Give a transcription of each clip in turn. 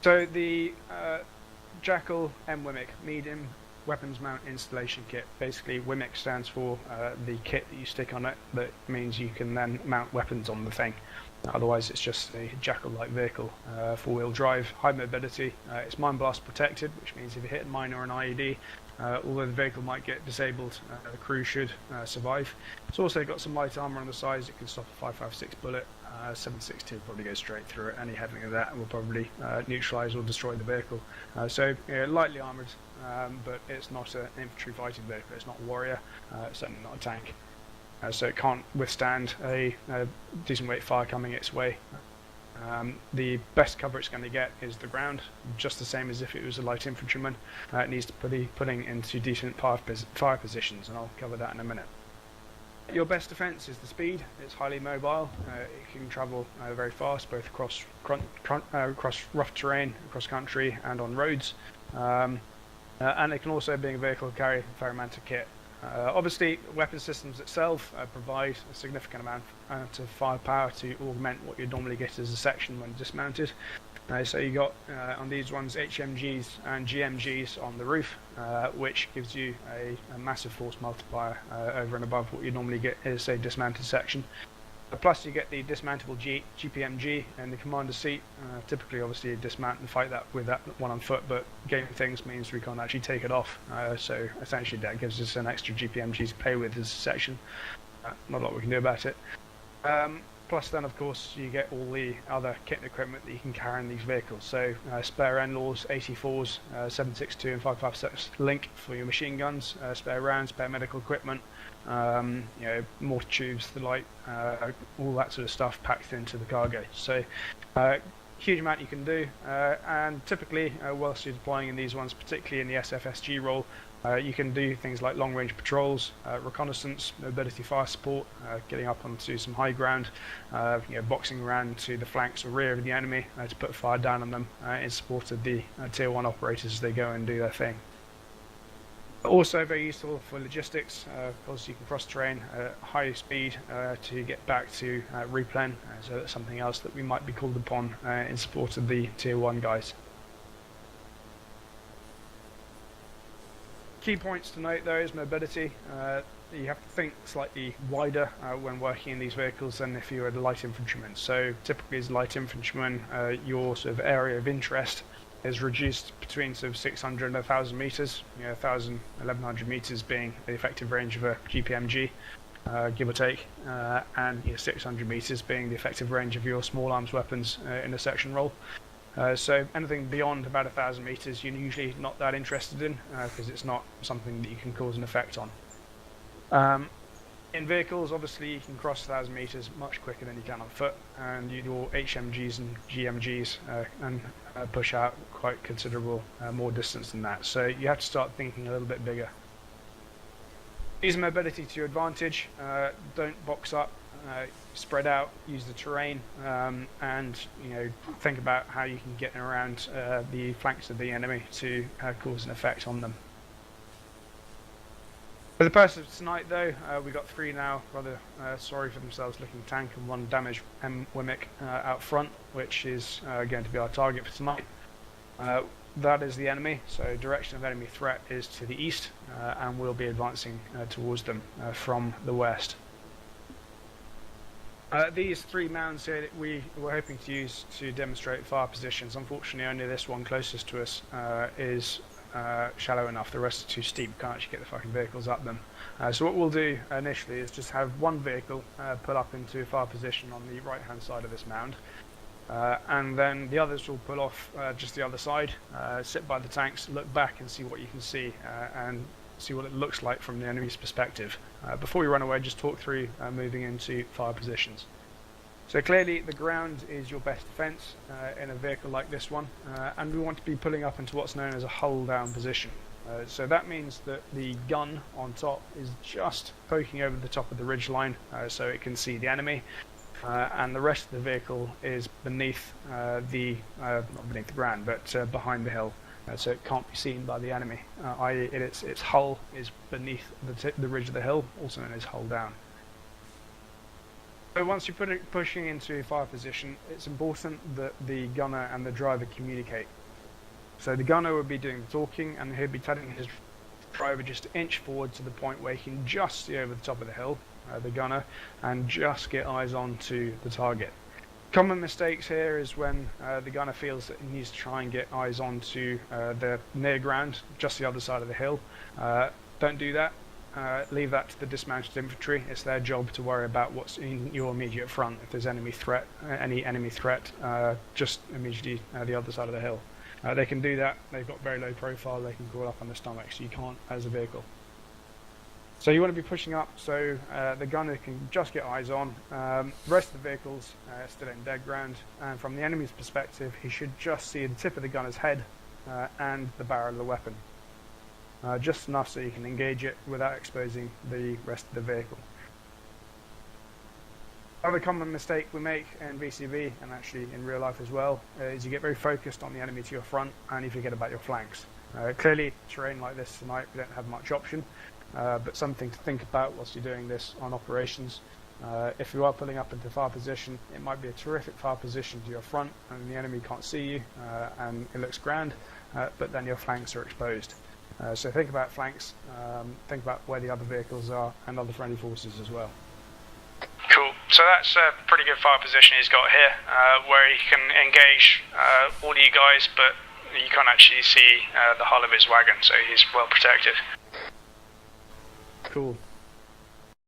So the Jackal MWMIC, Medium Weapons Mount Installation Kit. Basically, WMIC stands for the kit that you stick on it. That means you can then mount weapons on the thing. Otherwise, it's just a Jackal-like vehicle, four-wheel drive, high mobility. It's mine blast protected, which means if you hit a mine or an IED, although the vehicle might get disabled, the crew should survive. It's also got some light armour on the sides. It can stop a 5.56 bullet. 7.62 will probably go straight through it. Any heading of that will probably neutralise or destroy the vehicle. So lightly armoured, but it's not an infantry fighting vehicle. It's not a warrior. It's certainly not a tank. So it can't withstand a decent weight fire coming its way. The best cover it's going to get is the ground, just the same as if it was a light infantryman. It needs to be putting into decent fire positions, and I'll cover that in a minute. Your best defence is the speed. It's highly mobile. It can travel very fast, both across rough terrain, across country, and on roads. And it can also, being a vehicle, carry a fair amount of kit. Obviously, weapon systems itself provide a significant amount of firepower to augment what you'd normally get as a section when dismounted. So you got on these ones HMGs and GMGs on the roof, which gives you a massive force multiplier over and above what you normally get as a dismounted section. Plus you get the dismountable GPMG in the commander's seat. Typically, obviously, you dismount and fight that with that one on foot, but game things means we can't actually take it off. So essentially that gives us an extra GPMG to play with as a section. Not a lot we can do about it. Plus then, of course, you get all the other kit and equipment that you can carry in these vehicles. So spare N-Laws, 84s, 7.62 and 5.56 link for your machine guns, spare rounds, spare medical equipment, mortar tubes, the light, all that sort of stuff packed into the cargo. So huge amount you can do, and typically whilst you're deploying in these ones, particularly in the SFSG role, you can do things like long-range patrols, reconnaissance, mobility fire support, getting up onto some high ground, boxing around to the flanks or rear of the enemy to put fire down on them in support of the Tier 1 operators as they go and do their thing. Also very useful for logistics, because you can cross terrain at high speed to get back to replen, so that's something else that we might be called upon in support of the Tier 1 guys. Key points to note though is mobility. You have to think slightly wider when working in these vehicles than if you were a light infantryman. So typically as a light infantryman, your sort of area of interest is reduced between sort of 600 and 1,000 meters. 1,000, 1,100 meters being the effective range of a GPMG, give or take, and 600 meters being the effective range of your small arms weapons in a section role. So anything beyond about 1,000 meters you're usually not that interested in, because it's not something that you can cause an effect on. In vehicles, obviously you can cross 1,000 meters much quicker than you can on foot, and your HMGs and GMGs can push out quite considerable more distance than that. So you have to start thinking a little bit bigger. Use mobility to your advantage. Don't box up. Spread out, use the terrain, and think about how you can get around the flanks of the enemy to cause an effect on them. For the purpose of tonight, though, we got 3 now rather sorry for themselves looking tank and 1 damaged MWMIC out front, which is going to be our target for tonight. That is the enemy, so direction of enemy threat is to the east, and we'll be advancing towards them from the west. These 3 mounds here that we were hoping to use to demonstrate fire positions, unfortunately only this one closest to us is shallow enough. The rest are too steep, can't actually get the fucking vehicles up them. So what we'll do initially is just have one vehicle pull up into a fire position on the right hand side of this mound, and then the others will pull off just the other side, sit by the tanks, look back and see what you can see, and see what it looks like from the enemy's perspective. Before we run away, just talk through moving into fire positions. So clearly the ground is your best defence in a vehicle like this one, and we want to be pulling up into what's known as a hull down position. So that means that the gun on top is just poking over the top of the ridge line so it can see the enemy, and the rest of the vehicle is beneath not beneath the ground, but behind the hill. So it can't be seen by the enemy, i.e. its hull is beneath the ridge of the hill, also known as hull down. So once you're pushing into a fire position, it's important that the gunner and the driver communicate. So the gunner will be doing the talking, and he'll be telling his driver just to inch forward to the point where he can just see over the top of the hill, the gunner, and just get eyes on to the target. Common mistakes here is when the gunner feels that he needs to try and get eyes onto the near ground, just the other side of the hill. Don't do that. Leave that to the dismounted infantry. It's their job to worry about what's in your immediate front. If there's any enemy threat, just immediately the other side of the hill. They can do that. They've got very low profile. They can crawl up on their stomach, so you can't as a vehicle. So you want to be pushing up so the gunner can just get eyes on. The rest of the vehicles still in dead ground, and from the enemy's perspective, he should just see the tip of the gunner's head and the barrel of the weapon. Just enough so you can engage it without exposing the rest of the vehicle. Another common mistake we make in VCB, and actually in real life as well, is you get very focused on the enemy to your front and you forget about your flanks. Clearly, terrain like this tonight, we don't have much option, but something to think about whilst you're doing this on operations. If you are pulling up into fire position, it might be a terrific fire position to your front and the enemy can't see you and it looks grand, but then your flanks are exposed. So think about flanks, think about where the other vehicles are and other friendly forces as well. Cool. So that's a pretty good fire position he's got here, where he can engage all of you guys, but you can't actually see the hull of his wagon, so he's well protected. Cool.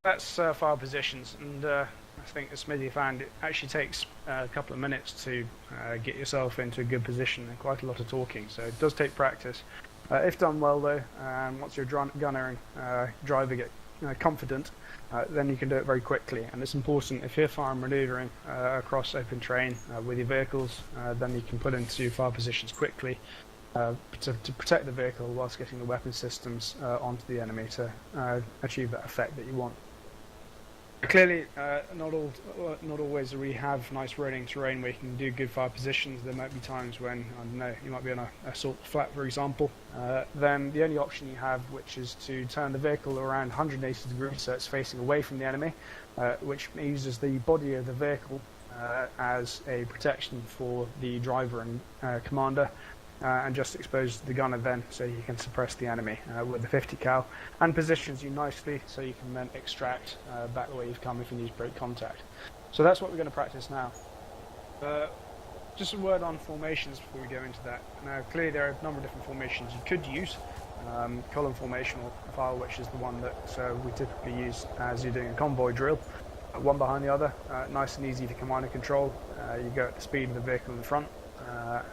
That's fire positions, and I think as Smithy found, it actually takes a couple of minutes to get yourself into a good position and quite a lot of talking, so it does take practice. If done well though, once your gunner and driver get confident, then you can do it very quickly. And it's important, if you're fire maneuvering across open terrain with your vehicles, then you can put into fire positions quickly to protect the vehicle whilst getting the weapon systems onto the enemy to achieve that effect that you want. Clearly, not always do we have nice rolling terrain where you can do good fire positions. There might be times when, I don't know, you might be on a salt flat, for example. Then the only option you have, which is to turn the vehicle around 180 degrees so it's facing away from the enemy, which uses the body of the vehicle as a protection for the driver and commander. And just expose the gunner then so you can suppress the enemy with the 50 cal, and positions you nicely so you can then extract back the way you've come if you need to break contact. So that's what we're going to practice now. Just a word on formations before we go into that. Now clearly there are a number of different formations you could use. Column formational file, which is the one that we typically use as you're doing a convoy drill, one behind the other, nice and easy to command and control. You go at the speed of the vehicle in the front.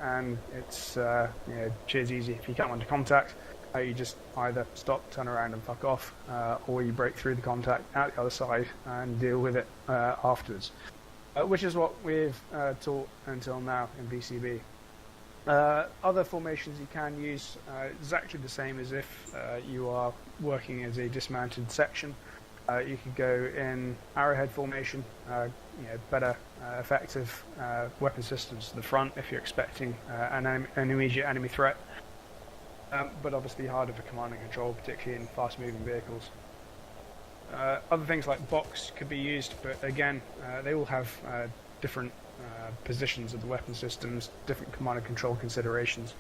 And it's cheers easy. If you come under contact, you just either stop, turn around and fuck off, or you break through the contact out the other side and deal with it afterwards, which is what we've taught until now in VCB. Other formations you can use exactly the same as if you are working as a dismounted section. You could go in arrowhead formation, better effective weapon systems to the front if you're expecting an immediate enemy threat, but obviously harder for command and control, particularly in fast moving vehicles. Other things like box could be used, but again they all have different positions of the weapon systems, different command and control considerations,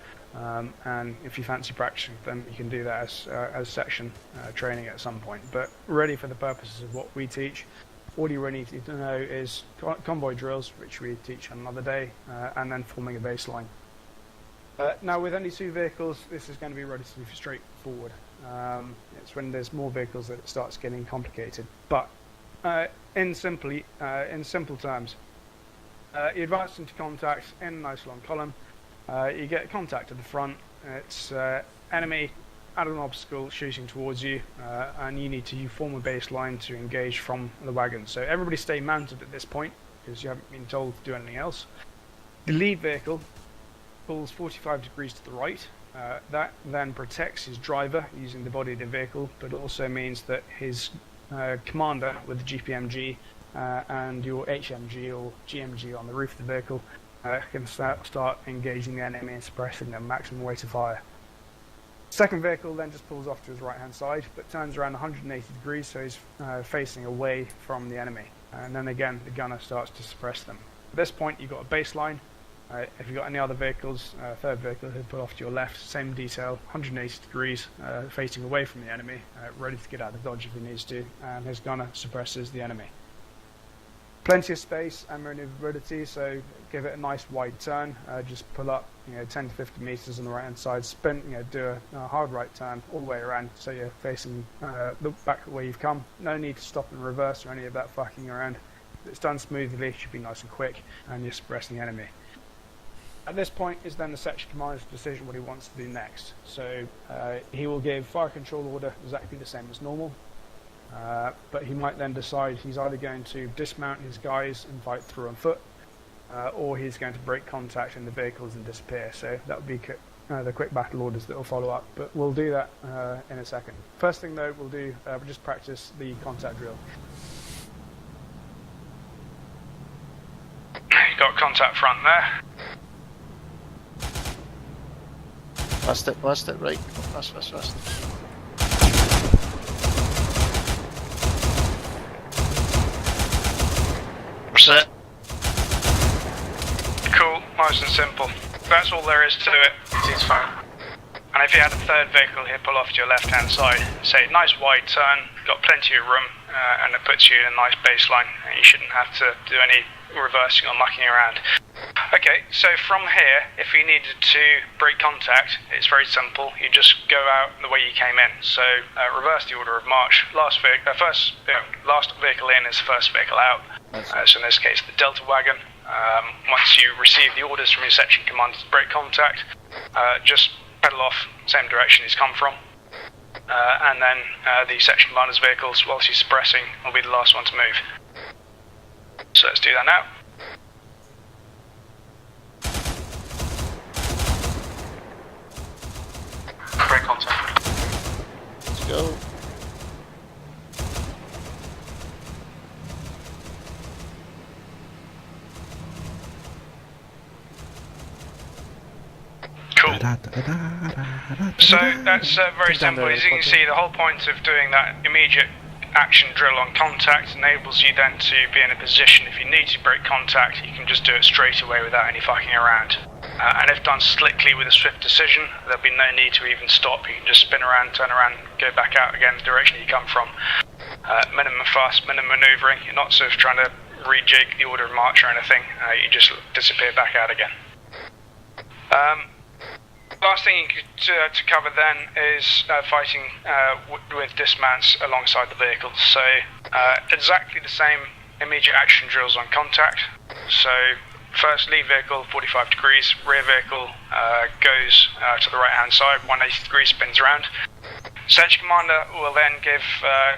and if you fancy practicing them, you can do that as section training at some point. But really, for the purposes of what we teach, all you really need to know is convoy drills, which we teach on another day, and then forming a baseline. Now, with only two vehicles, this is going to be relatively straightforward. It's when there's more vehicles that it starts getting complicated. But in simple terms, you advance into contact in a nice long column. You get contact at the front. It's enemy at an obstacle shooting towards you, and you need to form a baseline to engage from the wagon. So everybody stay mounted at this point because you haven't been told to do anything else. The lead vehicle pulls 45 degrees to the right. That then protects his driver using the body of the vehicle, but it also means that his commander with the GPMG and your HMG or GMG on the roof of the vehicle can start engaging the enemy and suppressing them maximum rate of fire. Second vehicle then just pulls off to his right hand side, but turns around 180 degrees so he's facing away from the enemy. and then again the gunner starts to suppress them. At this point you've got a baseline. If you've got any other vehicles, third vehicle he'll put off to your left, same detail, 180 degrees, facing away from the enemy, ready to get out of the dodge if he needs to, and his gunner suppresses the enemy. Plenty of space and maneuverability, so give it a nice wide turn. Just pull up, 10 to 50 meters on the right hand side, spin, do a hard right turn all the way around, so you're facing look back at where you've come. No need to stop and reverse or any of that fucking around. If it's done smoothly, should be nice and quick, and you're suppressing the enemy. At this point is then the section commander's decision what he wants to do next. So he will give fire control order exactly the same as normal. But he might then decide he's either going to dismount his guys and fight through on foot, or he's going to break contact in the vehicles and disappear. So that would be the quick battle orders that will follow up, but we'll do that in a second. First thing though, we'll just practice the contact drill. You got contact front there. Last it, right. Last. Set. Cool, nice and simple. That's all there is to it. It's fine. And if you had a third vehicle here, pull off to your left-hand side. Say, nice wide turn, got plenty of room, and it puts you in a nice baseline, and you shouldn't have to do any reversing or mucking around. Okay, so from here, if you needed to break contact, it's very simple. You just go out the way you came in. So reverse the order of march. Last vehicle in is first vehicle out. So in this case, the Delta wagon. Once you receive the orders from your section commander to break contact, just pedal off same direction he's come from. And then the section commander's vehicles, whilst he's suppressing, will be the last one to move. So let's do that now. Break contact. Let's go. Cool. So that's very simple. As you can see, the whole point of doing that immediate action drill on contact enables you then to be in a position, if you need to break contact, you can just do it straight away without any fucking around. And if done slickly with a swift decision, there'll be no need to even stop. You can just spin around, turn around, go back out again the direction you come from. Minimum fuss, minimum manoeuvring. You're not sort of trying to rejig the order of march or anything. You just disappear back out again. Last thing to cover then is fighting with dismounts alongside the vehicles. So exactly the same immediate action drills on contact. So first lead vehicle 45 degrees, rear vehicle goes to the right hand side, 180 degrees, spins around. Section commander will then give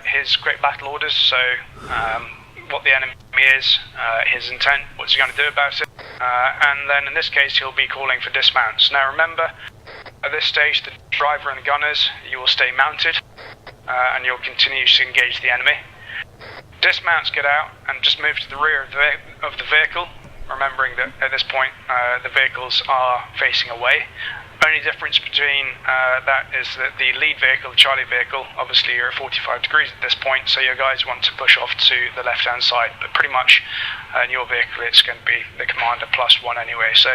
his quick battle orders, so what the enemy is, his intent, what's he going to do about it, and then in this case he'll be calling for dismounts. Now remember, at this stage the driver and the gunners, you will stay mounted and you'll continue to engage the enemy. Dismounts get out and just move to the rear of the vehicle, remembering that at this point the vehicles are facing away. Only difference between that is that the lead vehicle, the Charlie vehicle, obviously you're at 45 degrees at this point, so your guys want to push off to the left-hand side, but pretty much in your vehicle it's going to be the commander +1 anyway, so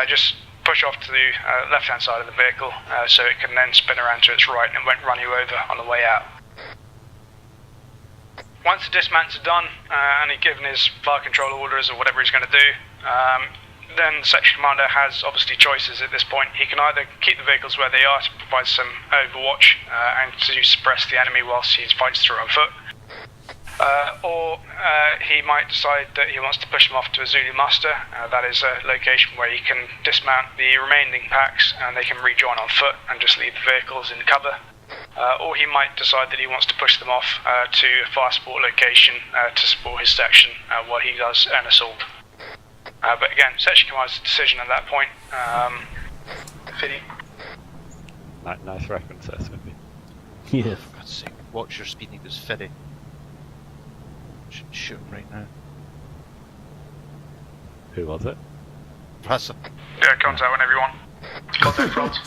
just push off to the left-hand side of the vehicle so it can then spin around to its right and it won't run you over on the way out. Once the dismounts are done and he's given his fire control orders or whatever he's going to do, then the section commander has obviously choices at this point. He can either keep the vehicles where they are to provide some overwatch and to suppress the enemy whilst he fights through on foot, or he might decide that he wants to push them off to a Zulu muster. That is a location where you can dismount the remaining packs and they can rejoin on foot and just leave the vehicles in cover. Or he might decide that he wants to push them off to a fire support location to support his section while he does an assault. But again, section commander's decision at that point. Fiddy. Nice reference there, Smithy. Yeah, for God's sake, watch your speed, he was Fiddy. Shoot him right now. Who was it? Russell. Yeah, contact whenever you want. Contact front.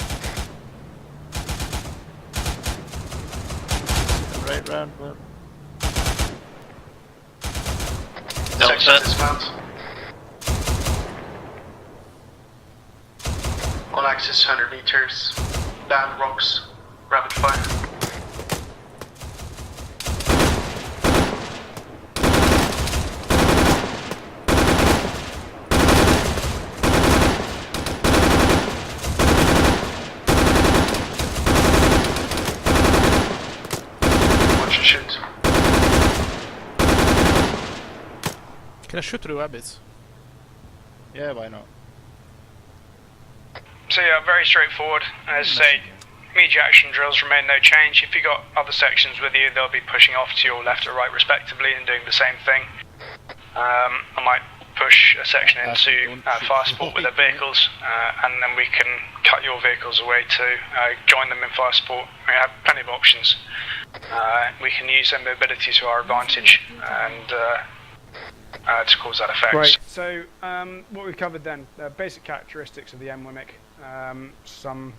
Right round, but to dismount. On axis 100 meters, down rocks, rapid fire. Watch and shoot. Can I shoot through rabbits? Yeah, why not? So yeah, very straightforward. As I say, immediate action drills remain no change. If you've got other sections with you, they'll be pushing off to your left or right respectively and doing the same thing. I might push a section into fire support with their vehicles, and then we can cut your vehicles away to join them in fire support. We have plenty of options. We can use their mobility to our advantage and to cause that effect. Right, so what we've covered then, basic characteristics of the MWMIC, some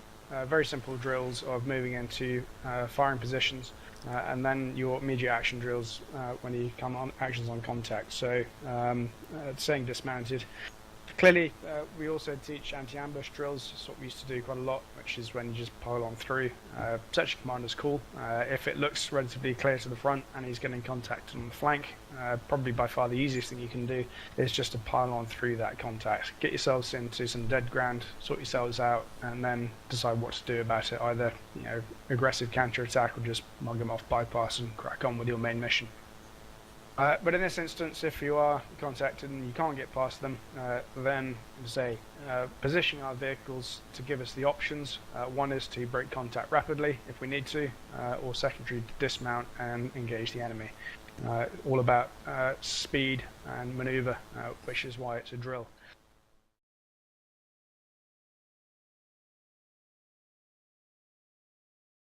very simple drills of moving into firing positions, and then your immediate action drills when you come on actions on contact. So saying dismounted. Clearly, we also teach anti-ambush drills. That's what we used to do quite a lot, which is when you just pile on through. Section commander's cool. If it looks relatively clear to the front and he's getting contact on the flank, probably by far the easiest thing you can do is just to pile on through that contact. Get yourselves into some dead ground, sort yourselves out, and then decide what to do about it. Either aggressive counter-attack or just mug them off, bypass, and crack on with your main mission. But in this instance, if you are contacted and you can't get past them, then positioning our vehicles to give us the options. One is to break contact rapidly if we need to, or secondary to dismount and engage the enemy. All about speed and manoeuvre, which is why it's a drill.